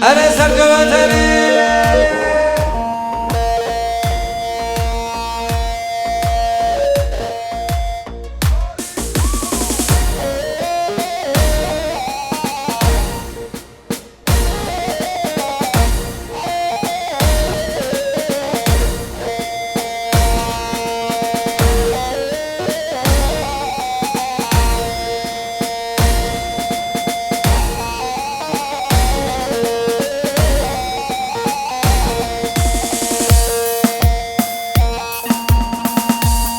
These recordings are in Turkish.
Ereser göveteri.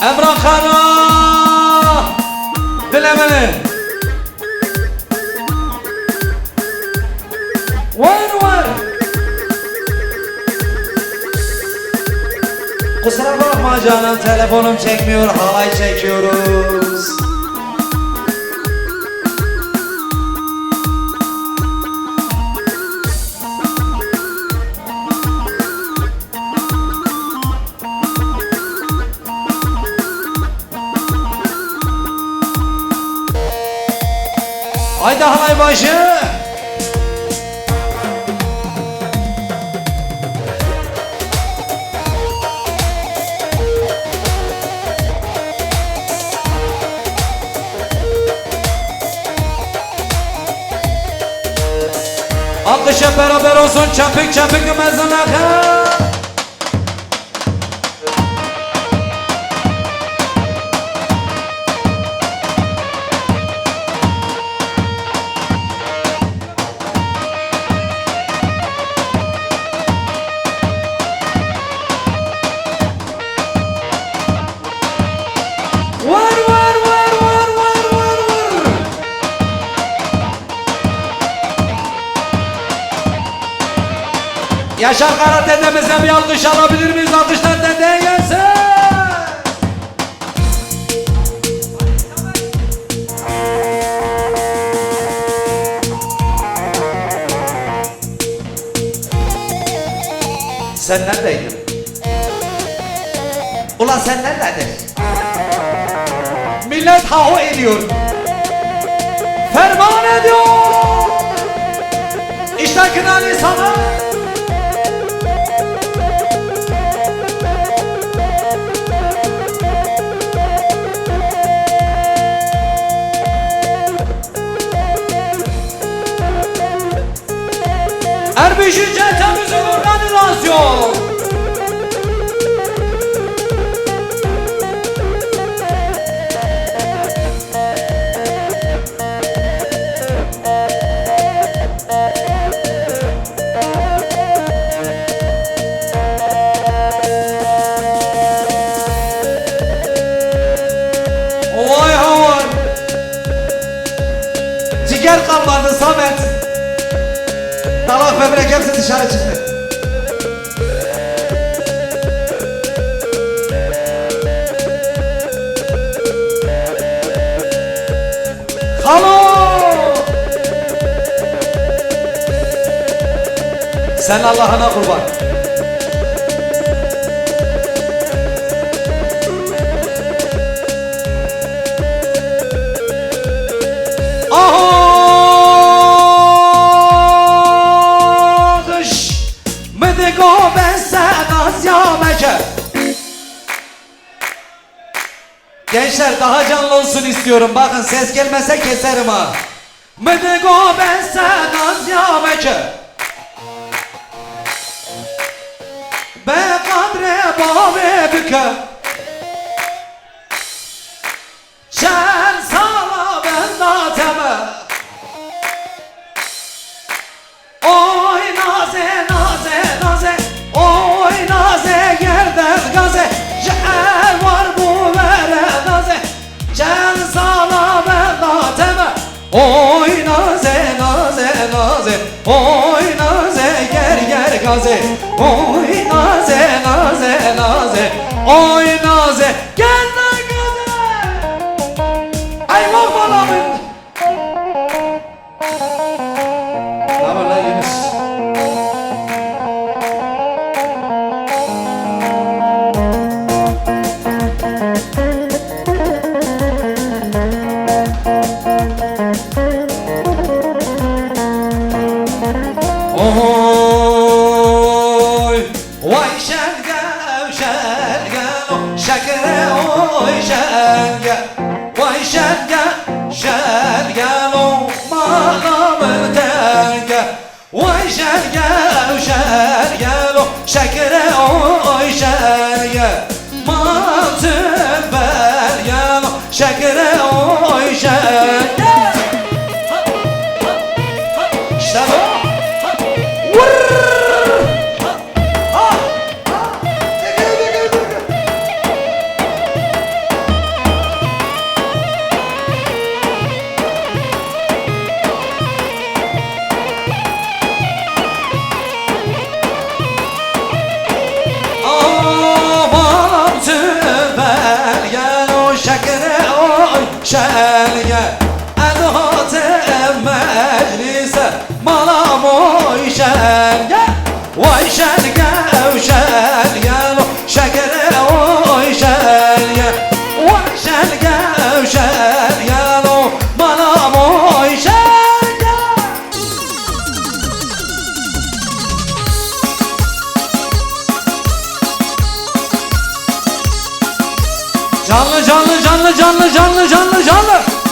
Emrah Kara Dilemeli. Var. Kusura bakma canım, telefonum çekmiyor, halay çekiyoruz. Haydi halay başı. Alkış hep beraber olsun, çapık çapık mezunaka. Yaşar Kara dedemize bir alkış alabilir miyiz? Alkışlar dedeye gelsin. Sen neredeydin? Ulan sen neredeydin? Millet haho ediyor, ferman ediyor. İşte kınalı sana. Erbişi Çetemizin organizasyon. Vay havar. Ciğer kalmadı Samet. Dalak böbrek hepsi dışarı çıktı. Halo! Sen Allah'ına kurban. Gençler daha canlı olsun istiyorum. Bakın ses gelmese keserim ha. Mıdıgo ben sen az yameke. Be kadre babe büke. Şer sala ben dateme. Oy naze naze naze. Oy naze yerden gaze. Şer var bu vere naze. Şer sala ben dateme. Oy naze naze naze. Oy naze ger gaze. Oy naze naze naze. Oy naze gel gaze. Ay vahmalamın. Ne haber lan Yunus? Oh şerge şerge lo malamın terge vay şerge şerge lo şekere oy şerge mantın berge lo şekere oy şerge İşte bu. şerge Edhat-ı meclise malam oy şerge Vay şerge şerge şekere oy şerge Vay şerge şerge malam oy şerge Canlı canlı canlı canlı canlı canlı canlı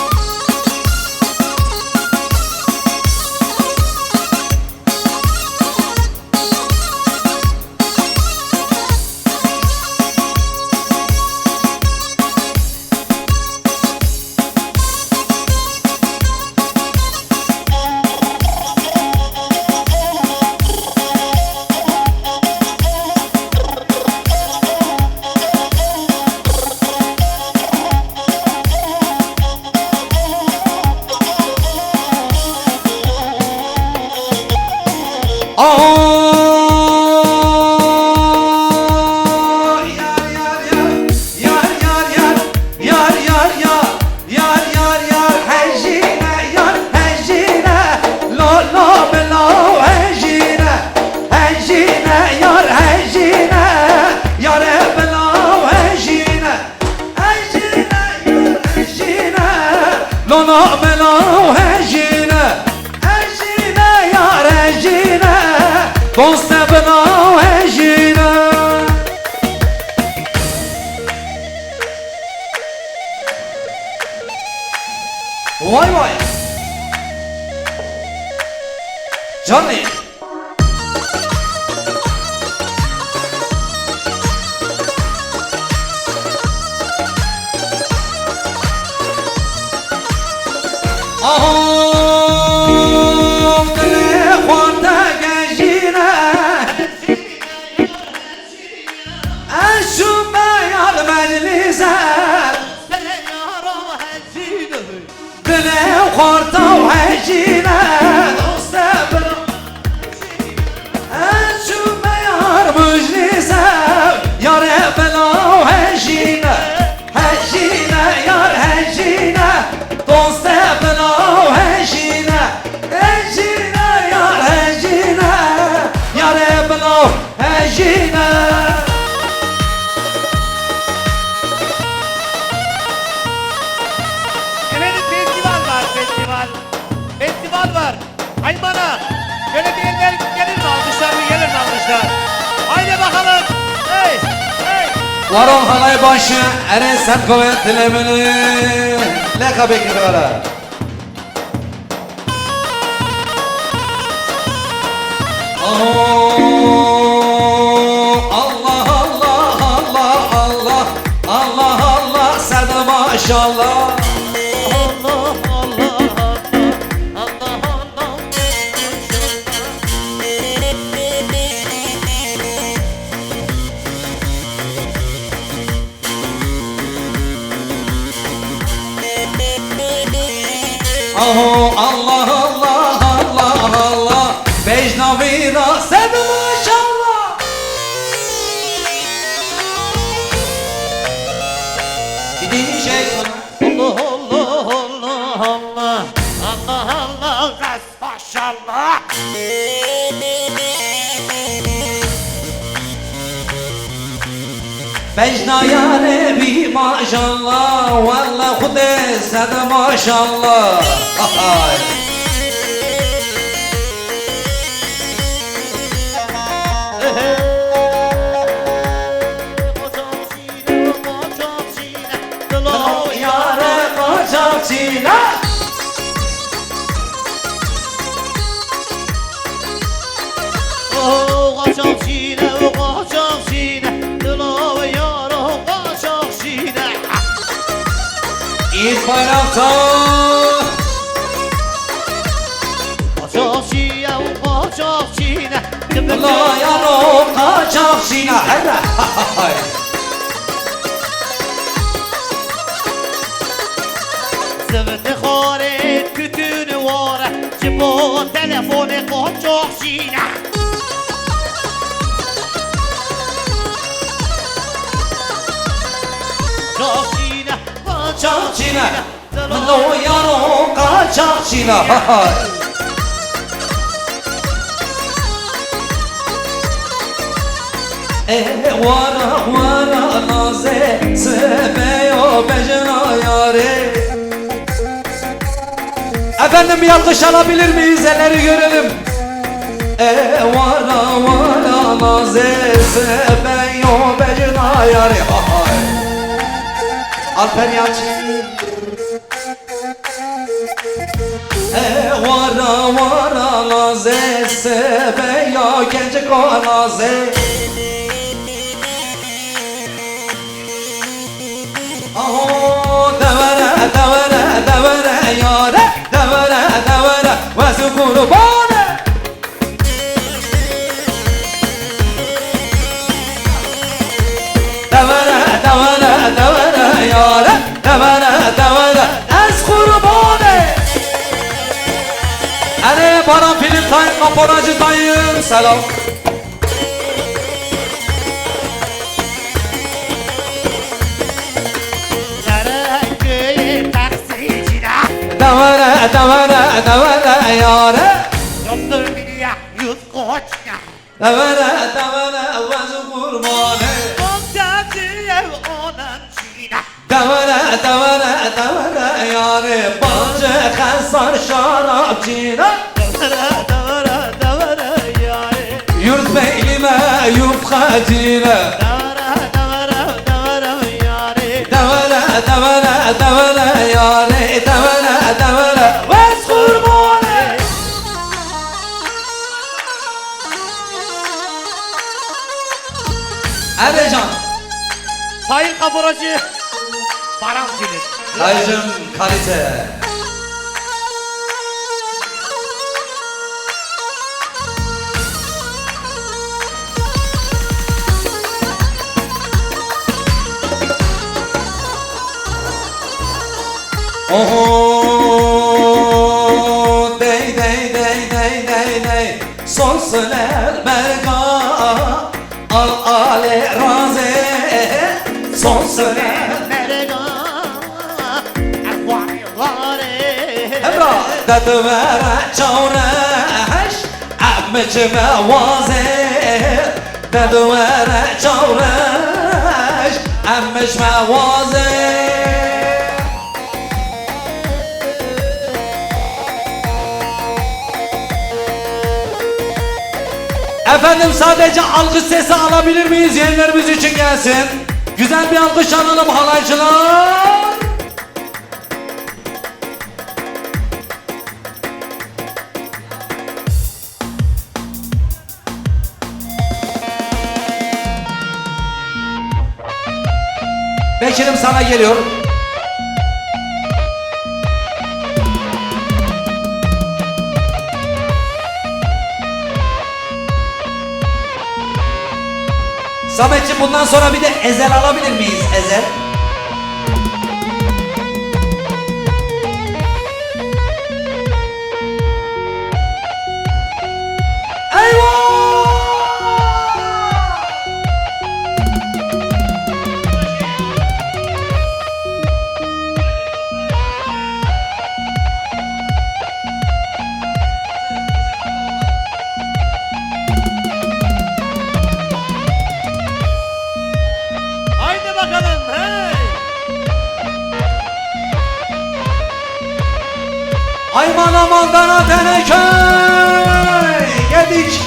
Dost bana ejine Vay vay Canlı خورتا و حجینه دوست برو انشو بیار مجلسه یار بلا و حجینه حجینه یار حجینه دوست بلا و حجینه حجینه یار حجینه یار بلا و حجینه Festival var. Aymana. Böyle diyenler gelir mi almışlar mı? Gelir mi almışlar? Haydi bakalım. Hey. Hey. Varon halay başı eren sen kuvvet dilemini. Leka bekliyorlar. Allah Allah Allah Allah Allah Allah sen maşallah. Allah Allah Allah Allah Bejnavira sen maşallah Gidin şey Allah Allah Allah Allah Allah Allah gaz maşallah Bejna yâre bi maşallah Valla kude sen maşallah Yâre kaçakçıyla. Kaçak şine, kaçak şine, Dilo ve yaro kaçak şine. İz bayrakta. Kaçak şine, kaçak şine, La yaro kaçakçıyla. Hele. Zıvıtı kharet kütünü var, Cibo telefonu kaçak şine. Kaçak şine, kaçak Kaçakçıyla. şine, La yaro kaçakçıyla. Vara vara naze sebeyo bejna yare. Efendim bir alkış alabilir miyiz? Elleri görelim. Vara vara naze sebeyo bejna yare. Alper Yalçın. Vara vara naze sebeyo gencek o naze. Devere devere devere yare, devere devere ve su kurbane. Devere devere devere yare, devere devere ez kurbane. Ene bana film tayın, kaporacı tayın, selam. Devere devere devere yare. Yaptır beni ya, yüz koç ya. Devere devere ve su kurbane. Kontaktı olan çiğne. Devere devere devere yare, bahçe kensar şarapçına. Devere devere devere yare. Yurt beylime yufkacına. Devere devere devere yare. Devere devere devere yare, devere devere ve kurbane. Erdecan. Sayın kaporacı Baran Kilit. Dayıcım kalite. Oho dey dey dey dey dey dey son söner berga al ale raze son söner Ebra dadı vere çavreş Ahmetçime vaze dadı vere çavreş Ahmetçime vaze Efendim sadece alkış sesi alabilir miyiz? Yeğenlerimiz için gelsin. Güzel bir alkış alalım halaycılar. Bekir'im sana geliyor. Sametciğim bundan sonra bir de ezel alabilir miyiz? Ezel. Eyvah! Haydi bakalım hey. Ayman amandan Ateneköy geldik.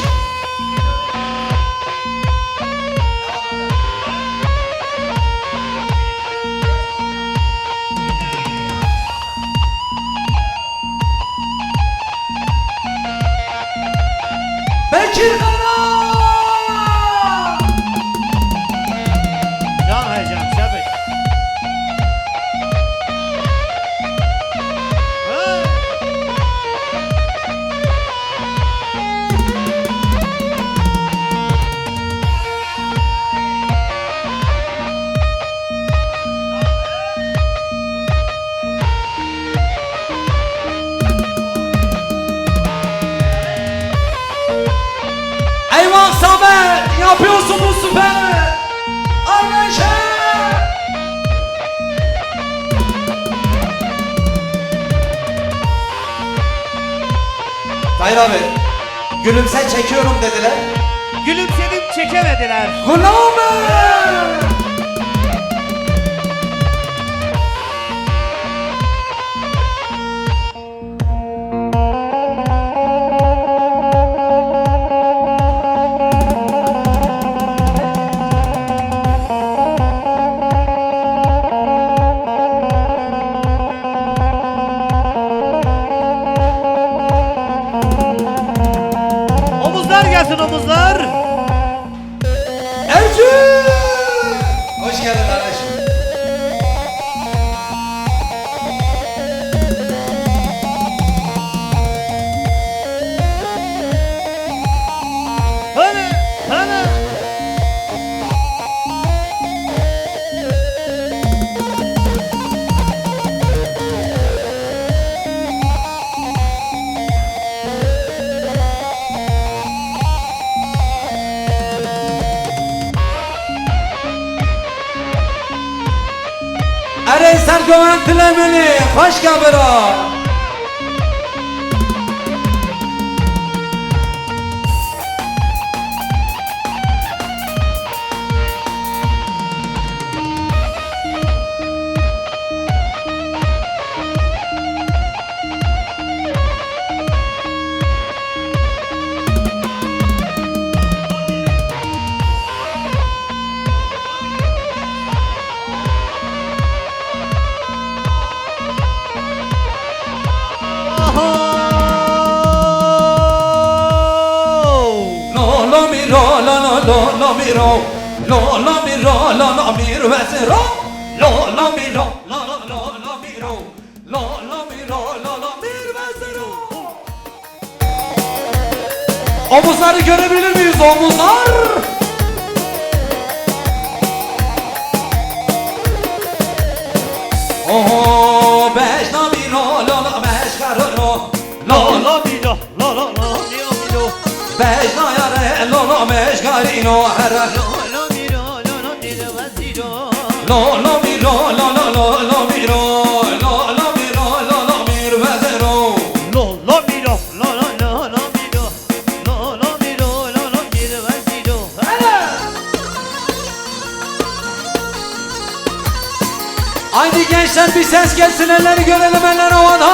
yapıyorsun bu süper. Anlaşa. Hayır abi. Gülümse çekiyorum dediler. Gülümsedim çekemediler. Kulağım. Omuzlar gelsin omuzlar. Ercü! Hoş geldin kardeşim. Hadi hadi. Ereysel Güventilemeli, hoş geldin. Lo lo mi ro lo lo lo lo mi ro lo lo mi ro lo lo mi ro ro lo lo mi ro lo lo lo lo mi ro lo lo mi ro lo lo mi ro. Omuzları görebilir miyiz omuzlar? Oh beş lo mi ro lo lo beş karo lo lo Lo milo lo lo lo milo milo. beş lo yare lo lo beş garino hera Lo milo lo lo milo vaziro. lo lo mi ro lo lo lo lo mi ro lo lo mi ro lo lo mi ro zero. Lo milo lo lo lo lo milo. Lo milo lo lo milo vaziro. Haydi gençler bir ses gelsin, elleri görelim, eller havada.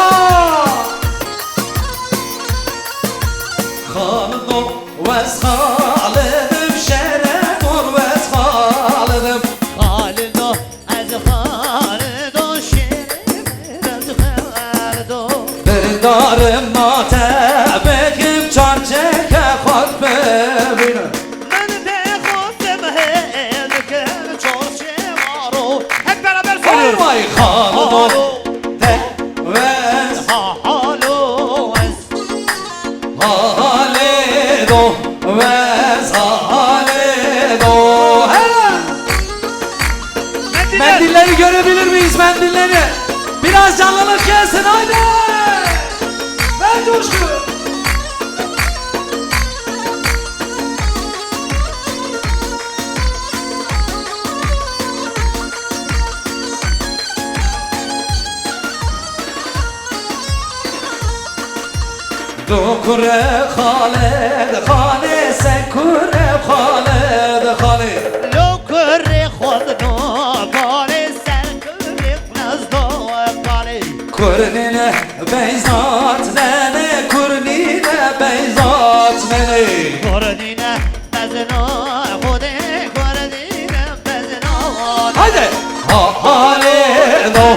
Halidum ves halidim şeredur ves halidim. Halido az halido şerif az halido. Derdarım matebekim çarçeke kalp bebinim. Ben de kostum helken çorçe varo. Hep beraber söylüyoruz. Vay halidum de ves Halo halido ves halido. Mendilleri görebilir miyiz, mendilleri? Biraz canlılık gelsin haydi. Ver coşku. Dokure Khaled Khaled sen kure Khaled Khaled. Lo kurre khod no kale sen kurre nazdo kale. Kurnine beyzat nene kurnine beyzat nene. Kurdine bezno khode kurdine bezno. Haydi. Haledo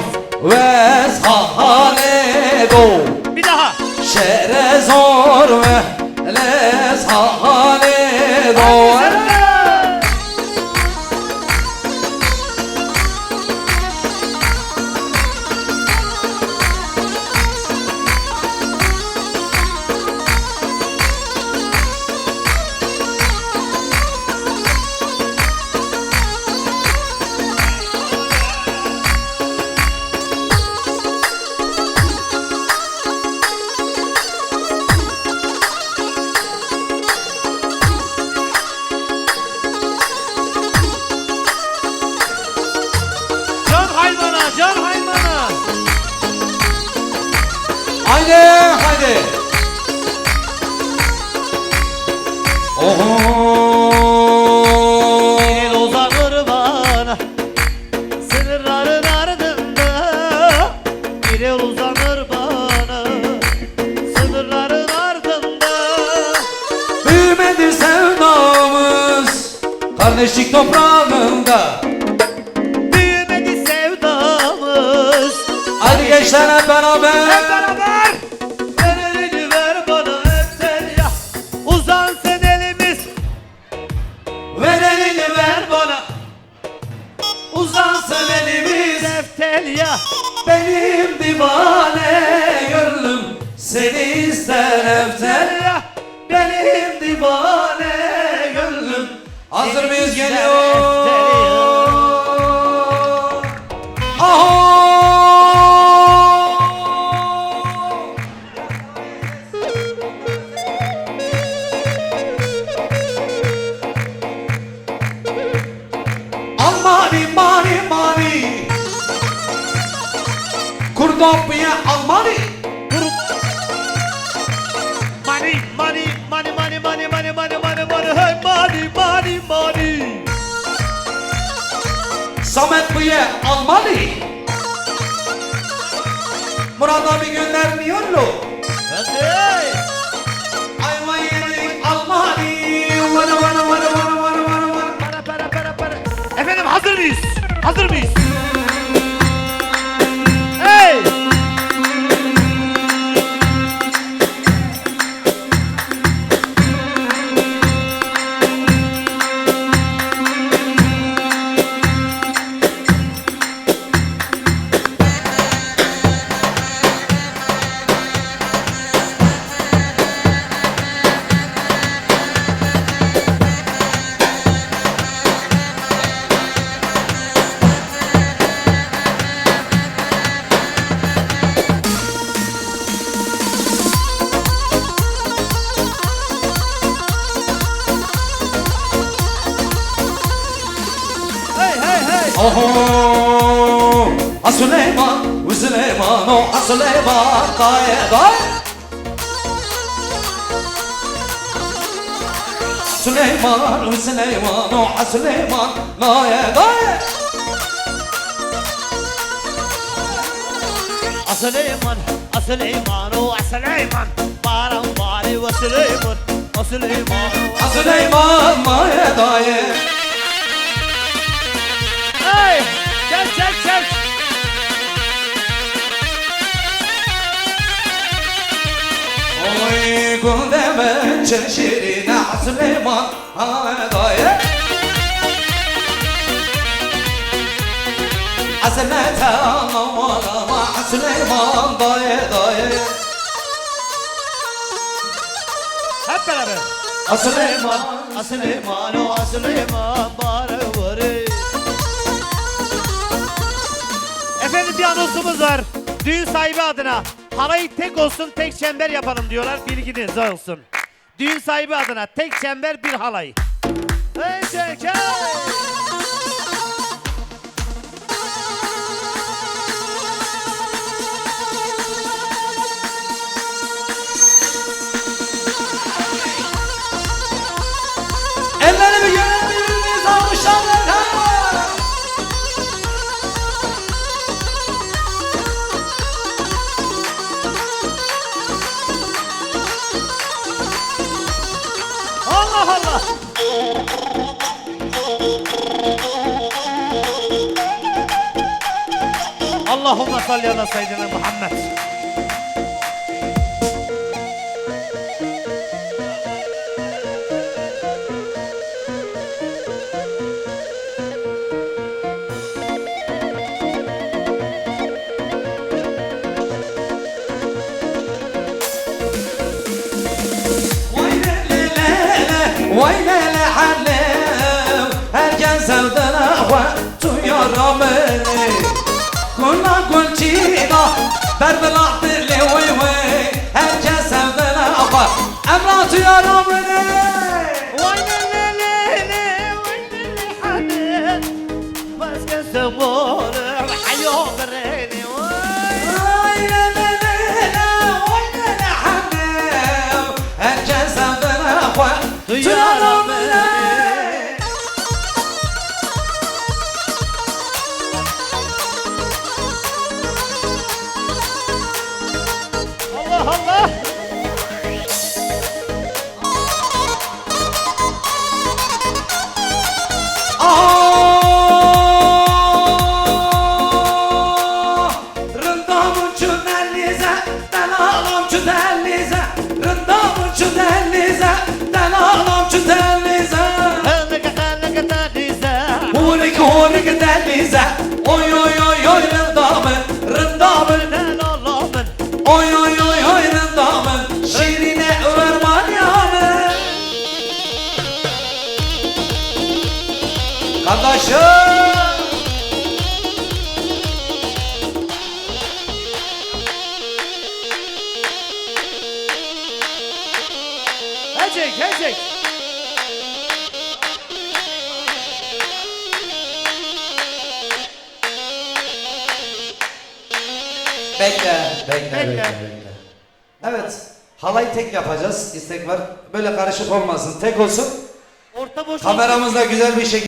ves haledo. Bir daha. Şere zor ve les haledo. Haydi haydi. Oho. Bir el uzanır bana sınırların ardında. Bir el uzanır bana sınırların ardında. Büyümedi sevdamız kardeşlik toprağında. Büyümedi sevdamız. Hadi gençler hep beraber. Hep beraber. Ver elini ver bana öpten ya. Uzansın elimiz. Ver elini ver bana. Uzansın elimiz. Deftel ya. Benim divane gönlüm seni ister eftel. Ya. Benim divane gönlüm. Hazır mıyız ister geliyor? eftel ya. Aho! Almani mani mani Kurdopya Almani Money, money, money, money, money, money, money, money, money, hey, money, money, money. Samet Bıye Almani Murat abi göndermiyor mu? Hey. Ayva yedik Almani Vana vana vana vana vana vana vana. Para. Efendim hazır mıyız? Hazır mıyız? Hey! Oho Süleyman ve Süleyman o Süleyman daye daye Süleyman ve Süleyman o Süleyman daye daye Süleyman, Süleyman, o Süleyman. Baran bari ve Süleyman, Süleyman. Süleyman daye daye Hey! Çek. Oy gündeme çeşirine Süleyman daye daye Azmete anlamalama Süleyman daye daye Hep beraber. Süleyman, o Süleyman, bari bari. Efendim bir anonsumuz var. Düğün sahibi adına halayı tek olsun tek çember yapalım diyorlar. Bilginiz olsun. Düğün sahibi adına tek çember bir halay. Hey çek hey. Elleri bir yönetmenimiz almışlar. Allah Allah. Allahümme salli ala seyyidina Muhammed. Vay lele halem Herkes sevdana tuyara beni Kula kulçina Berbela dili vay vay Herkes sevdana Emrah tuyara beni Vay lele hadi Başka sabır Hayo bereni Vay lele delize, delalım şu delize, rındamın şu delize, delalım şu delize. Honik delize, oy oy oy oy rındamın, oy oy oy oy rındamın, şirine över yanı. Kardeşim. Hecek. Bekle. Evet, halayı tek yapacağız. İstek var. Böyle karışık olmasın. Tek olsun. Orta boş. Kameramızda güzel bir şekilde